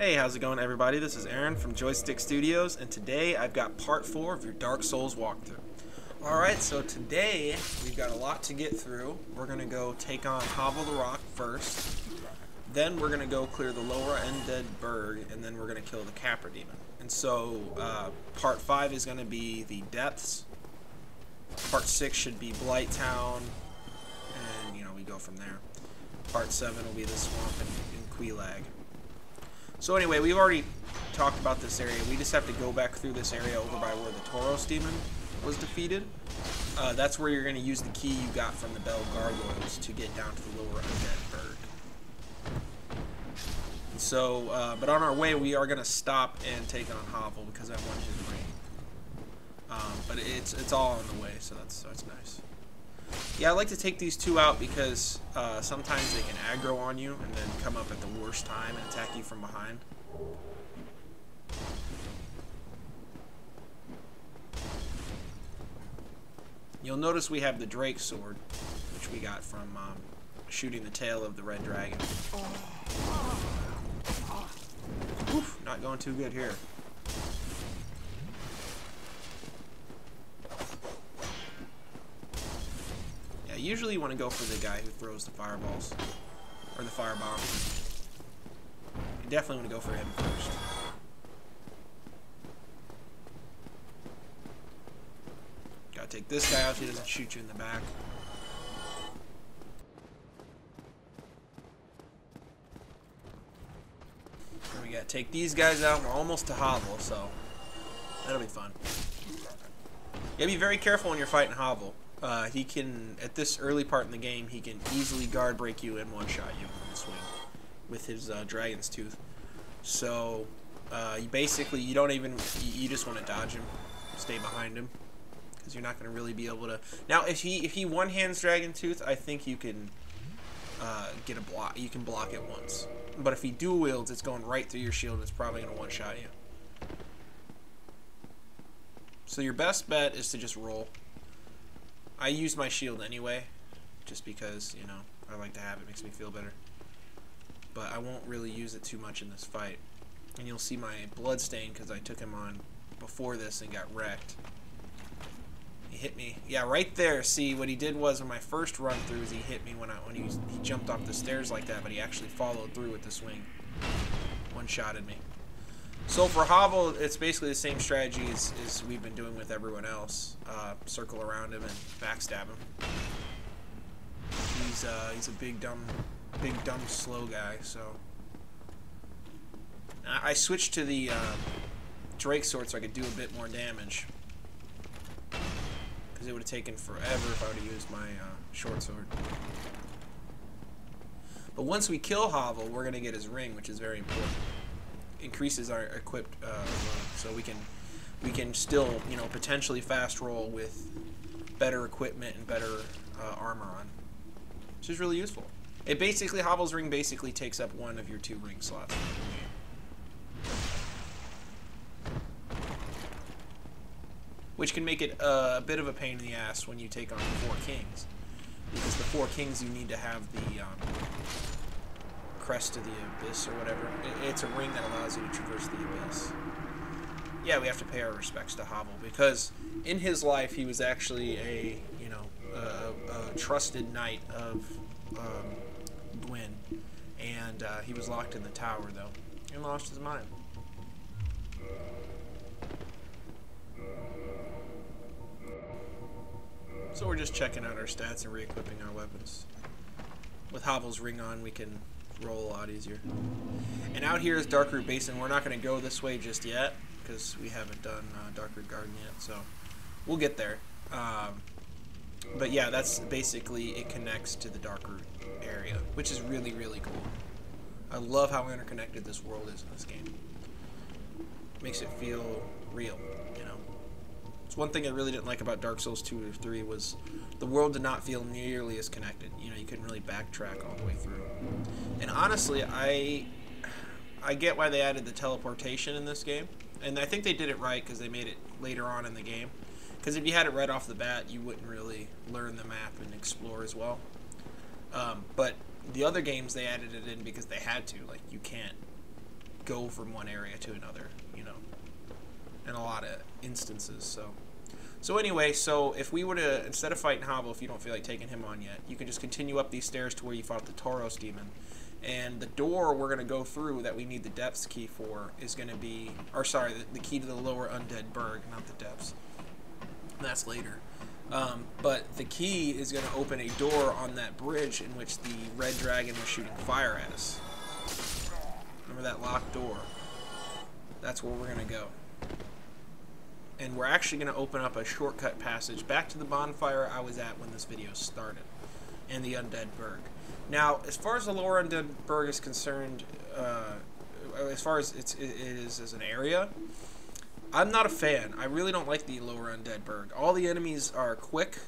Hey, how's it going, everybody? This is Aaron from JoyStickStudios, and today I've got part 4 of your Dark Souls walkthrough. Alright, so today we've got a lot to get through. We're going to go take on Havel the Rock first, then we're going to go clear the Lower Undead Burg, and then we're going to kill the Capra Demon. And so, part 5 is going to be the Depths, part 6 should be Blight Town, and, we go from there. Part 7 will be the Swamp and Queelag. So anyway, we've already talked about this area. We just have to go back through this area over by where the Tauros demon was defeated. That's where you're going to use the key you got from the Bell Gargoyles to get down to the Lower Undead Burg. So, but on our way, we are going to stop and take on Havel because I want his ring. But it's all on the way, so that's nice. Yeah, I like to take these two out because sometimes they can aggro on you and then come up at the worst time and attack you from behind. You'll notice we have the Drake sword, which we got from shooting the tail of the red dragon. Oof, not going too good here. Usually you want to go for the guy who throws the fireballs, or the firebomb. You definitely want to go for him first. Gotta take this guy out so he doesn't shoot you in the back. And we gotta take these guys out. We're almost to Havel, so that'll be fun. You gotta be very careful when you're fighting Havel. He can, at this early part in the game, he can easily guard break you and one-shot you from the swing with his Dragon's Tooth. So, basically, you don't even, you just want to dodge him, stay behind him, because you're not going to really be able to. Now, if he one-hands Dragon's Tooth, I think you can get a block. You can block it once. But if he dual wields, it's going right through your shield. It's probably going to one-shot you. So your best bet is to just roll. I use my shield anyway, just because, I like to have it. Makes me feel better. But I won't really use it too much in this fight. And you'll see my blood stain because I took him on before this and got wrecked. He hit me. Yeah, right there. See, what he did was on my first run through is he hit me when he jumped off the stairs like that, but he actually followed through with the swing. One-shotted me. So for Havel, it's basically the same strategy as we've been doing with everyone else. Circle around him and backstab him. He's a big dumb, slow guy. So I switched to the Drake sword so I could do a bit more damage. Because it would have taken forever if I would have used my short sword. But once we kill Havel, we're gonna get his ring, which is very important. Increases our equipped so we can still potentially fast roll with better equipment and better armor on, which is really useful. It basically, Havel's ring basically takes up one of your 2 ring slots, which can make it a bit of a pain in the ass when you take on the 4 kings, because the 4 kings you need to have the crest of the abyss or whatever. It's a ring that allows you to traverse the abyss. Yeah, we have to pay our respects to Havel because in his life he was actually a trusted knight of Gwyn, and he was locked in the tower though and lost his mind. So we're just checking out our stats and re-equipping our weapons. With Havel's ring on, we can roll a lot easier. And out here is Dark Root Basin. We're not going to go this way just yet because we haven't done Dark Root Garden yet, so we'll get there. But yeah, that's basically, it connects to the Dark Root area, which is really, really cool. I love how interconnected this world is in this game. Makes it feel real, It's one thing I really didn't like about Dark Souls 2 or 3 was the world did not feel nearly as connected. You couldn't really backtrack all the way through. And honestly, I get why they added the teleportation in this game. And I think they did it right because they made it later on in the game. Because if you had it right off the bat, you wouldn't really learn the map and explore as well. But the other games, they added it in because they had to. Like, you can't go from one area to another, you know, in a lot of instances. So anyway, so if we were to, instead of fighting Havel, if you don't feel like taking him on yet, you can just continue up these stairs to where you fought the Tauros demon. And the door we're going to go through that we need the depths key for is going to be, or sorry, the key to the Lower Undead Burg, not the depths. That's later. But the key is going to open a door on that bridge in which the red dragon was shooting fire at us. Remember that locked door? That's where we're going to go. And we're actually going to open up a shortcut passage back to the bonfire I was at when this video started, and the Undead Burg. Now, as far as the Lower Undead Burg is concerned, as far as it is as an area, I'm not a fan. I really don't like the Lower Undead Burg. All the enemies are quick,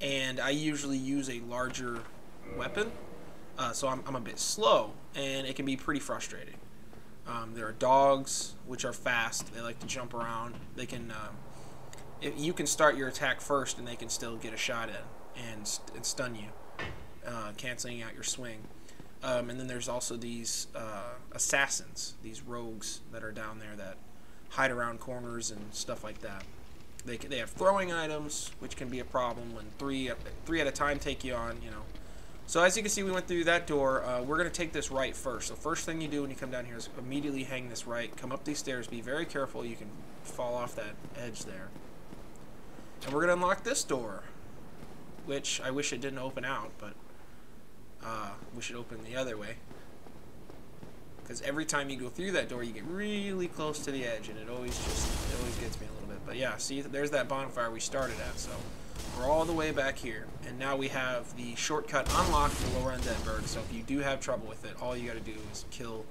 and I usually use a larger weapon, so I'm a bit slow, and it can be pretty frustrating. There are dogs, which are fast. They like to jump around. They can, you can start your attack first, and they can still get a shot in and stun you, canceling out your swing. And then there's also these assassins, these rogues that are down there that hide around corners and stuff like that. They have throwing items, which can be a problem when three at a time take you on, you know. So as you can see, we went through that door. We're going to take this right first. So first thing you do when you come down here is immediately hang this right. Come up these stairs. Be very careful. You can fall off that edge there. And we're going to unlock this door, which I wish it didn't open out, but wish it opened the other way. Because every time you go through that door, you get really close to the edge, and it always gets me a little bit. But yeah, see, there's that bonfire we started at. So we're all the way back here, and now we have the shortcut unlocked for Lower Undead Burg. So if you do have trouble with it, all you got to do is kill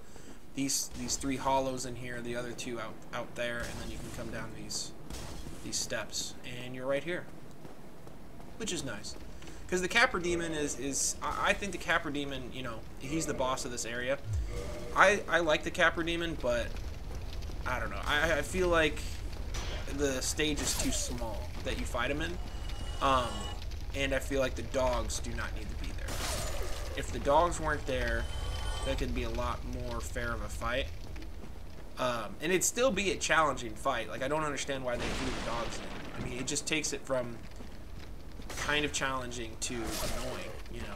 these three hollows in here, the other two out there, and then you can come down these steps, and you're right here, which is nice. Because the Capra Demon I think the Capra Demon, you know, he's the boss of this area. I like the Capra Demon, but I don't know. I feel like the stage is too small that you fight him in. And I feel like the dogs do not need to be there. If the dogs weren't there, that could be a lot more fair of a fight. And it'd still be a challenging fight. Like, I don't understand why they threw the dogs in. I mean, it just takes it from kind of challenging to annoying, you know.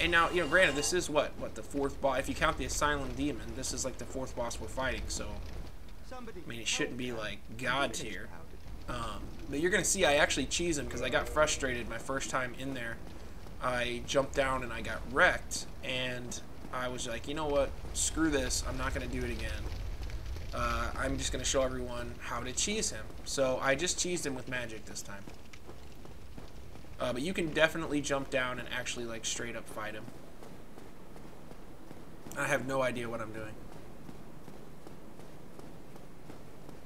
And now, you know, granted, this is what the fourth boss. If you count the Asylum Demon, this is like the fourth boss we're fighting. So, I mean, it shouldn't be like God tier. But you're gonna see I actually cheese him because I got frustrated my first time in there. I jumped down and I got wrecked, and I was like, you know what? Screw this. I'm not gonna do it again. I'm just gonna show everyone how to cheese him. So I just cheesed him with magic this time. But you can definitely jump down and actually like straight up fight him. I have no idea what I'm doing.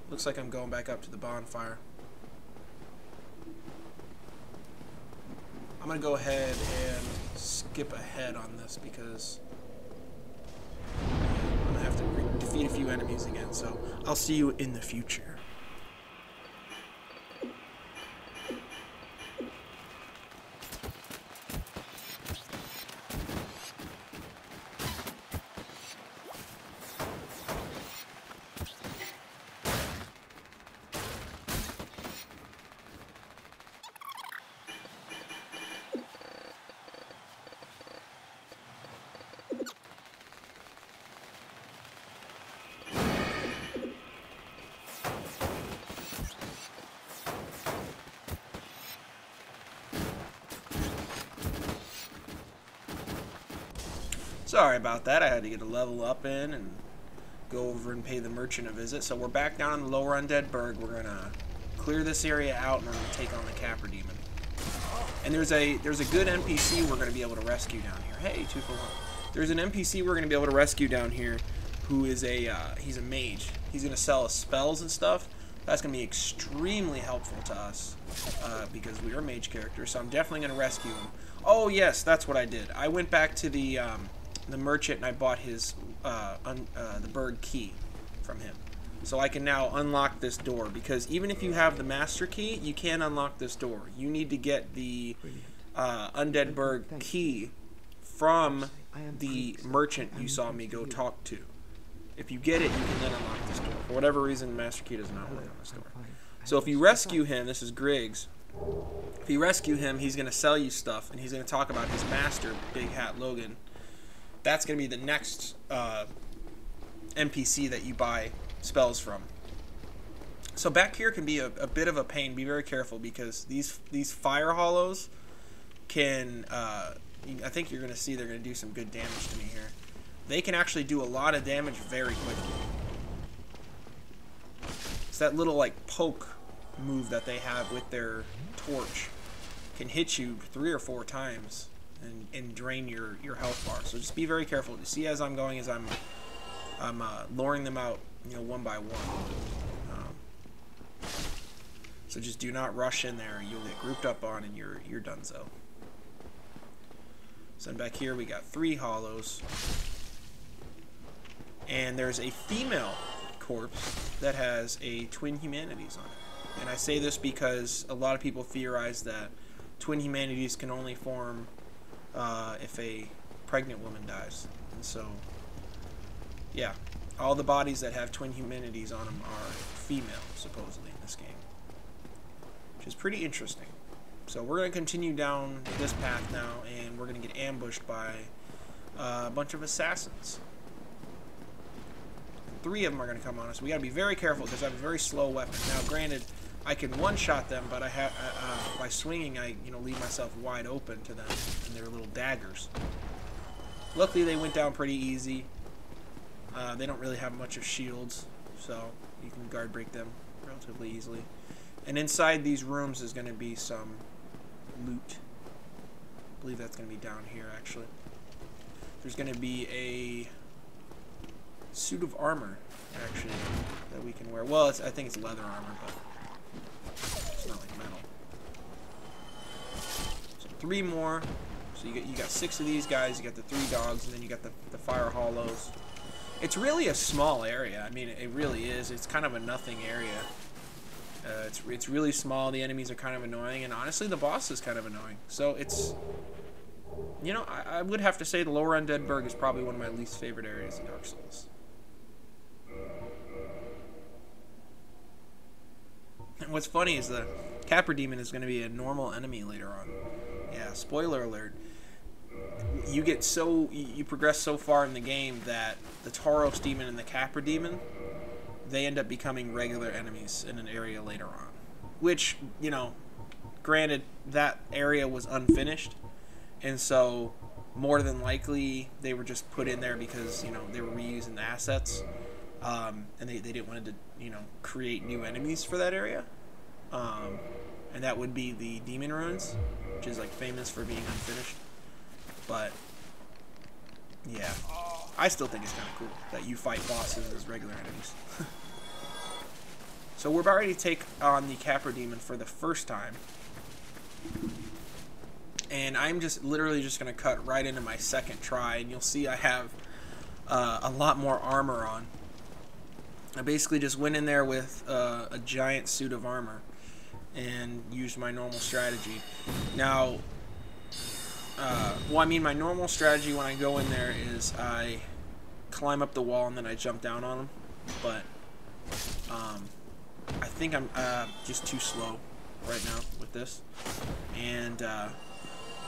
Looks like I'm going back up to the bonfire. I'm going to go ahead and skip ahead on this because I'm going to have to defeat a few enemies again. So I'll see you in the future. Sorry about that. I had to get a level up in and go over and pay the merchant a visit. So we're back down in the Lower Undead Burg. We're gonna clear this area out and we're gonna take on the Capra Demon. And there's a good NPC we're gonna be able to rescue down here. Hey, 2 for 1. There's an NPC we're gonna be able to rescue down here, who is he's a mage. He's gonna sell us spells and stuff. That's gonna be extremely helpful to us because we are mage characters. So I'm definitely gonna rescue him. Oh yes, that's what I did. I went back to the merchant and I bought his the Burg key from him, so I can now unlock this door. Because even if you have the master key, you can't unlock this door. You need to get the Undead Burg key from the merchant you saw me go talk to. If you get it, you can then unlock this door. For whatever reason, Master Key does not work on this door. So if you rescue him, this is Griggs. If you rescue him, he's going to sell you stuff, and he's going to talk about his master, Big Hat Logan. That's going to be the next NPC that you buy spells from. So back here can be a bit of a pain. Be very careful, because these fire hollows can... I think you're going to see they're going to do some good damage to me here. They can actually do a lot of damage very quickly. It's that little like poke move that they have with their torch. Can hit you 3 or 4 times and drain your health bar. So just be very careful. You see, as I'm going, as I'm luring them out, you know, one by one. So just do not rush in there. You'll get grouped up on, and you're donezo. So then back here we got 3 hollows. And there's a female corpse that has a twin humanities on it. And I say this because a lot of people theorize that twin humanities can only form if a pregnant woman dies. And so, yeah, all the bodies that have twin humanities on them are female, supposedly, in this game. Which is pretty interesting. So we're going to continue down this path now, and we're going to get ambushed by a bunch of assassins. 3 of them are going to come on us. We got to be very careful, because I have a very slow weapon. Now, granted, I can one-shot them, but I have by swinging, I leave myself wide open to them, and they're little daggers. Luckily, they went down pretty easy. They don't really have much of shields, so you can guard break them relatively easily. And inside these rooms is going to be some loot. I believe that's going to be down here, actually. There's going to be a suit of armor, actually, that we can wear. Well, I think it's leather armor, but it's not like metal. So 3 more. So you got 6 of these guys. You got the 3 dogs, and then you got the fire hollows. It's really a small area. I mean, it really is. It's kind of a nothing area. It's really small. The enemies are kind of annoying, and honestly, the boss is kind of annoying. So it's, I would have to say the Lower Undead Burg is probably one of my least favorite areas in Dark Souls. And what's funny is the Capra Demon is going to be a normal enemy later on. Yeah, spoiler alert. You progress so far in the game that the Tauros Demon and the Capra Demon, they end up becoming regular enemies in an area later on. Which, granted, that area was unfinished, and so more than likely they were just put in there because, they were reusing the assets, and they didn't want to, create new enemies for that area. And that would be the Demon Ruins, which is, famous for being unfinished. But, yeah, I still think it's kind of cool that you fight bosses as regular enemies. So we're about ready to take on the Capra Demon for the first time. And I'm literally just going to cut right into my second try, and you'll see I have a lot more armor on. I basically just went in there with a giant suit of armor and used my normal strategy. Now, my normal strategy when I go in there is I climb up the wall and then I jump down on them. But I think I'm just too slow right now with this. And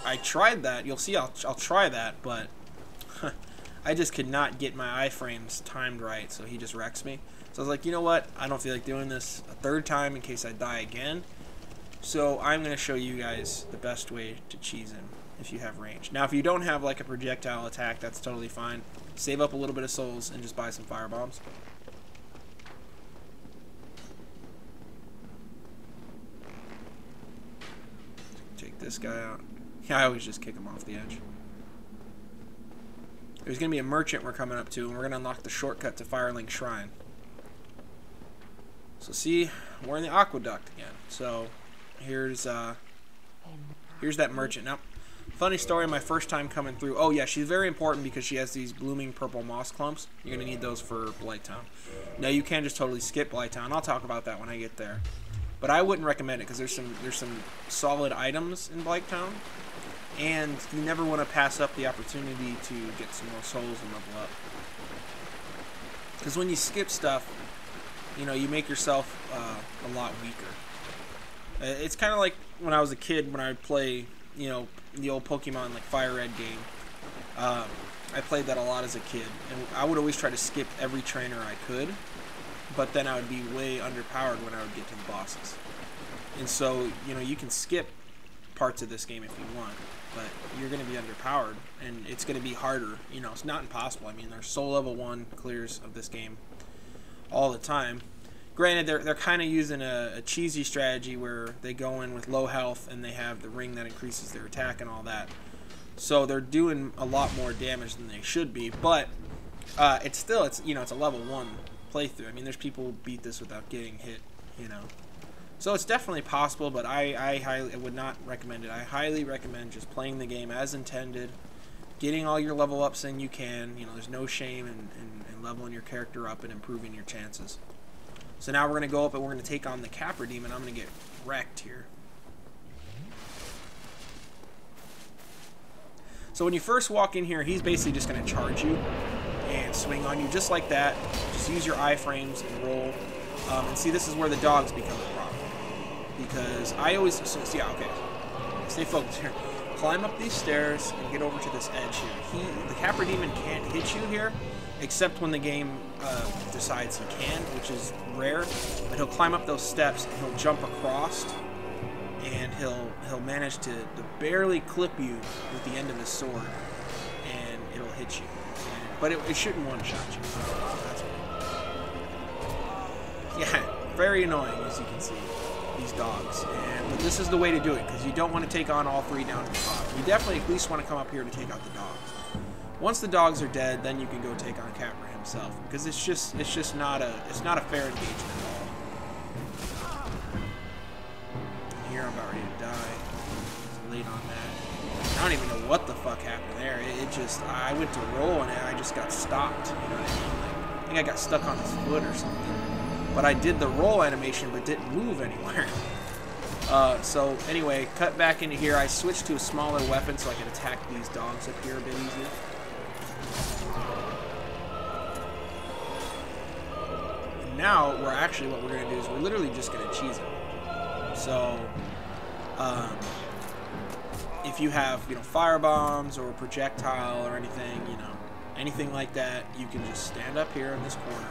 I tried that. You'll see I'll try that, but I just could not get my iframes timed right, so he just wrecks me. So I was like, you know what? I don't feel like doing this a 3rd time in case I die again. So I'm going to show you guys the best way to cheese him if you have range. Now, if you don't have like a projectile attack, that's totally fine. Save up a little bit of souls and just buy some fire bombs. Take this guy out. Yeah, I always just kick him off the edge. There's going to be a merchant we're coming up to, and we're going to unlock the shortcut to Firelink Shrine. So see, we're in the aqueduct again. So here's that merchant. Now, funny story, my first time coming through. Oh yeah, she's very important because she has these blooming purple moss clumps. You're going to need those for Blighttown. Now, you can just totally skip Blighttown. I'll talk about that when I get there. But I wouldn't recommend it because there's some solid items in Blighttown. and you never want to pass up the opportunity to get some more souls and level up. Because when you skip stuff, you know, you make yourself a lot weaker. It's kind of like when I was a kid, when I would play, you know, the old Pokemon like Fire Red game. I played that a lot as a kid, and I would always try to skip every trainer I could, but then I would be way underpowered when I would get to the bosses. And so, you know, you can skip parts of this game if you want, but you're going to be underpowered, and it's going to be harder. You know, it's not impossible. I mean, there's soul level 1 clears of this game all the time. Granted, they're kind of using a cheesy strategy where they go in with low health and they have the ring that increases their attack and all that. So they're doing a lot more damage than they should be, but it's still, you know, it's a level 1 playthrough. I mean, there's people who beat this without getting hit, you know. So it's definitely possible, but I would not recommend it. I highly recommend just playing the game as intended, getting all your level ups in you can. You know, there's no shame in leveling your character up and improving your chances. So now we're going to go up and we're going to take on the Capra Demon. I'm going to get wrecked here. So when you first walk in here, he's basically just going to charge you and swing on you just like that. Just use your iframes and roll. And see, this is where the dogs become a problem. Because I always... So, yeah, okay. Stay focused here. Climb up these stairs and get over to this edge here. The Capra Demon can't hit you here, except when the game decides he can, which is rare. But he'll climb up those steps and he'll jump across, and he'll manage to barely clip you with the end of his sword, and it'll hit you. But it shouldn't one-shot you. That's yeah, very annoying, as you can see, these dogs. But this is the way to do it, because you don't want to take on all 3 down to the bottom. You definitely at least want to come up here to take out the dogs. Once the dogs are dead, then you can go take on Capra himself, because it's just not a fair engagement at all. Here I'm about ready to die. It's late on that. I don't even know what the fuck happened there. I went to roll and I just got stopped. You know what I mean? Like, I think I got stuck on his foot or something. But I did the roll animation, but didn't move anywhere. So anyway, cut back into here. I switched to a smaller weapon so I could attack these dogs up here a bit easier. And now what we're going to do is we're literally just going to cheese him. So, if you have, you know, fire bombs or a projectile or anything, you know, anything like that, you can just stand up here in this corner.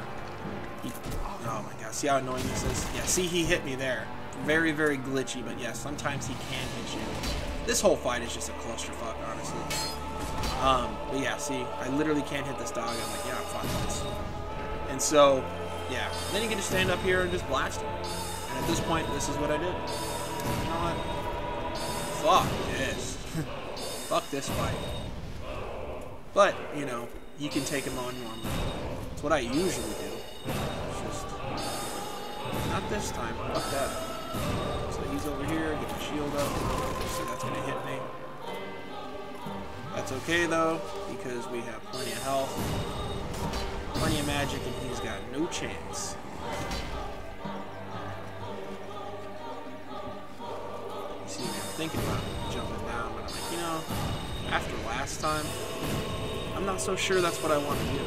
Oh my god, see how annoying this is? Yeah, see, he hit me there. Very, very glitchy, but yeah, sometimes he can hit you. This whole fight is just a clusterfuck, honestly. But yeah, see, I literally can't hit this dog. I'm like, yeah, fuck this. And so, yeah, then you can just stand up here and just blast him. And at this point, this is what I did. You know what? Fuck this. Fuck this fight. But, you know, you can take him on normally. That's what I usually do. It's just... not this time. Fuck that. So he's over here, get the shield up. So that's going to hit me. That's okay, though, because we have plenty of health, plenty of magic, and he's got no chance. You see me, I'm thinking about jumping down, but I'm like, you know, after last time, I'm not so sure that's what I want to do.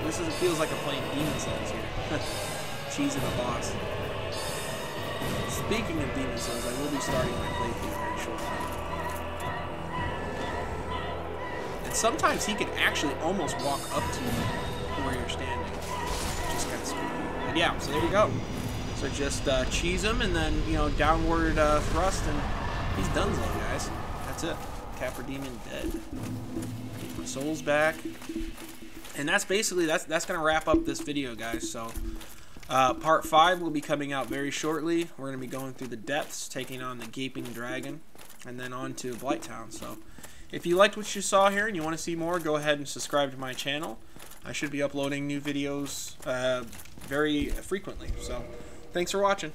This feels like I'm playing Demon Souls here. Cheesing the boss. Speaking of Demon Souls, I will be starting my playthrough very shortly. And sometimes he can actually almost walk up to you where you're standing. Which is kind of spooky. But yeah, so there you go. So just cheese him and then, you know, downward thrust, and he's done, guys. That's it. Capra Demon dead. Get my souls back. And that's basically, that's going to wrap up this video, guys. So part 5 will be coming out very shortly. We're going to be going through the depths, taking on the Gaping Dragon, and then on to Blighttown. So if you liked what you saw here and you want to see more, go ahead and subscribe to my channel. I should be uploading new videos very frequently. So thanks for watching.